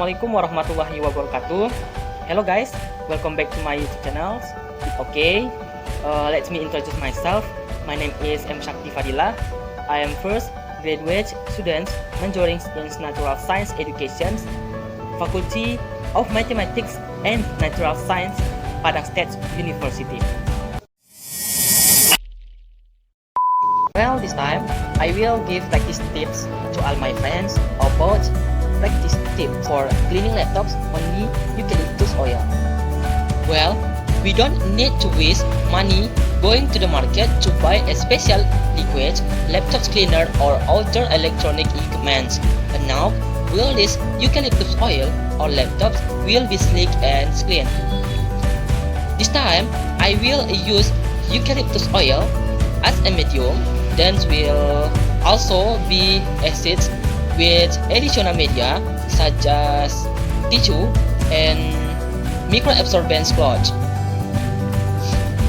Assalamualaikum warahmatullahi wabarakatuh. Hello guys, welcome back to my YouTube channel. Okay, let me introduce myself. My name is M. Shakti Fadila. I am first graduate student majoring in Natural Science Education, Faculty of Mathematics and Natural Science, Padang State University. Well, this time I will give practice tips to all my friends about practice tip for cleaning laptops on the eucalyptus oil. Well, we don't need to waste money going to the market to buy a special liquid laptop cleaner or other electronic equipment. And now, with this eucalyptus oil, our laptops will be sleek and clean. This time, I will use eucalyptus oil as a medium. Then will also be acids with additional media such as tissue and microabsorbent cloth.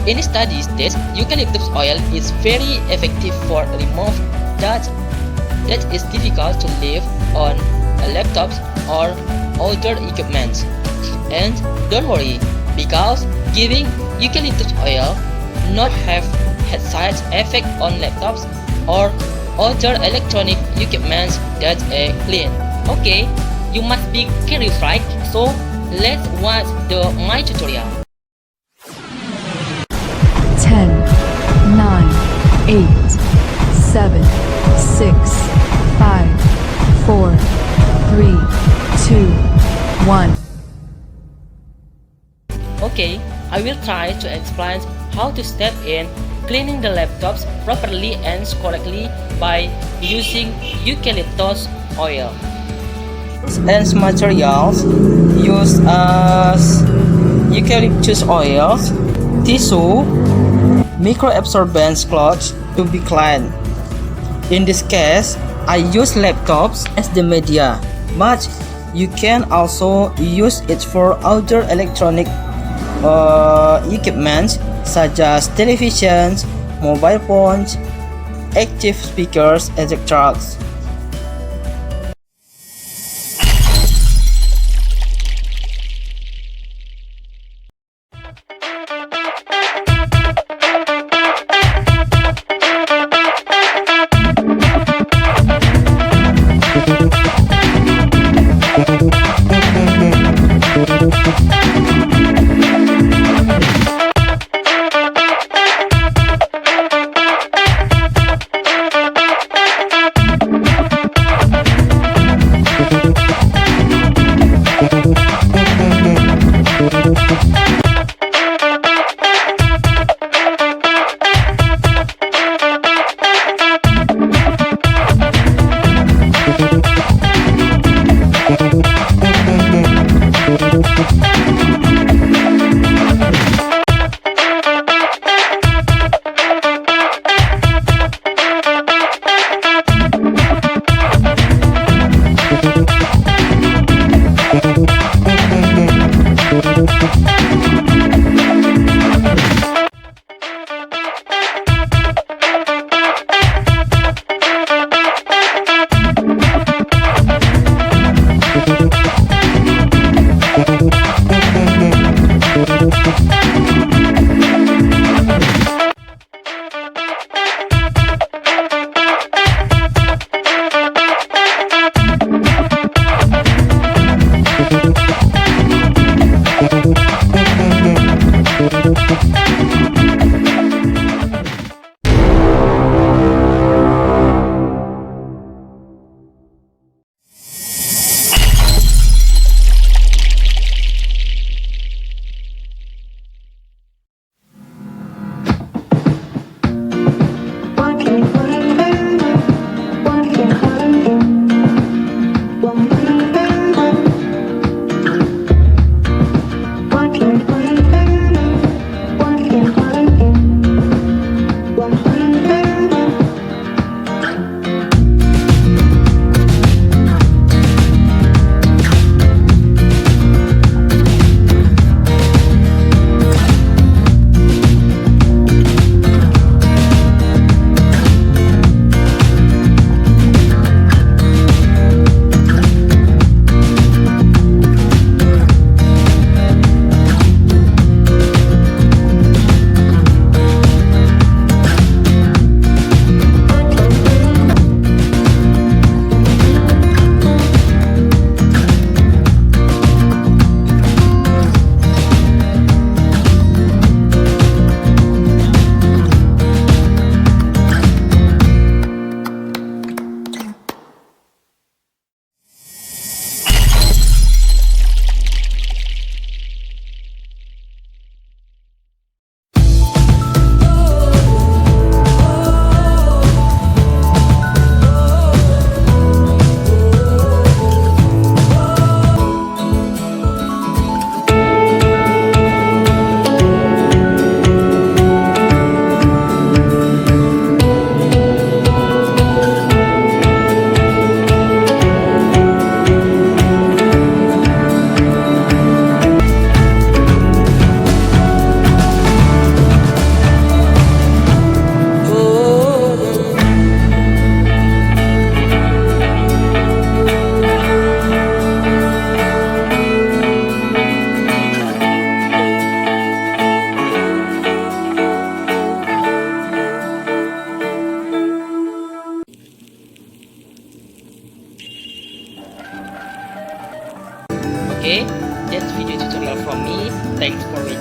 In studies that eucalyptus oil is very effective for remove dust that is difficult to leave on laptops or other equipment. And don't worry, because giving eucalyptus oil not have had side effect on laptops or other electronic equipment that are clean. Okay, you must be curious, right? So let's watch my tutorial. 10, 9, 8, 7, 6, 5, 4, 3, 2, 1. Okay, I will try to explain how to step in cleaning the laptops properly and correctly by using eucalyptus oil. And materials used as eucalyptus oil, tissue, microabsorbent cloth to be cleaned. In this case, I use laptops as the media, but you can also use it for other electronic equipment such as televisions, mobile phones, active speakers, etc.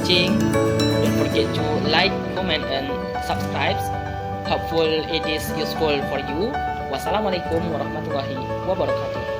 watching. Don't forget to like, comment, and subscribe. Hopefully it is useful for you. Wassalamualaikum warahmatullahi wabarakatuh.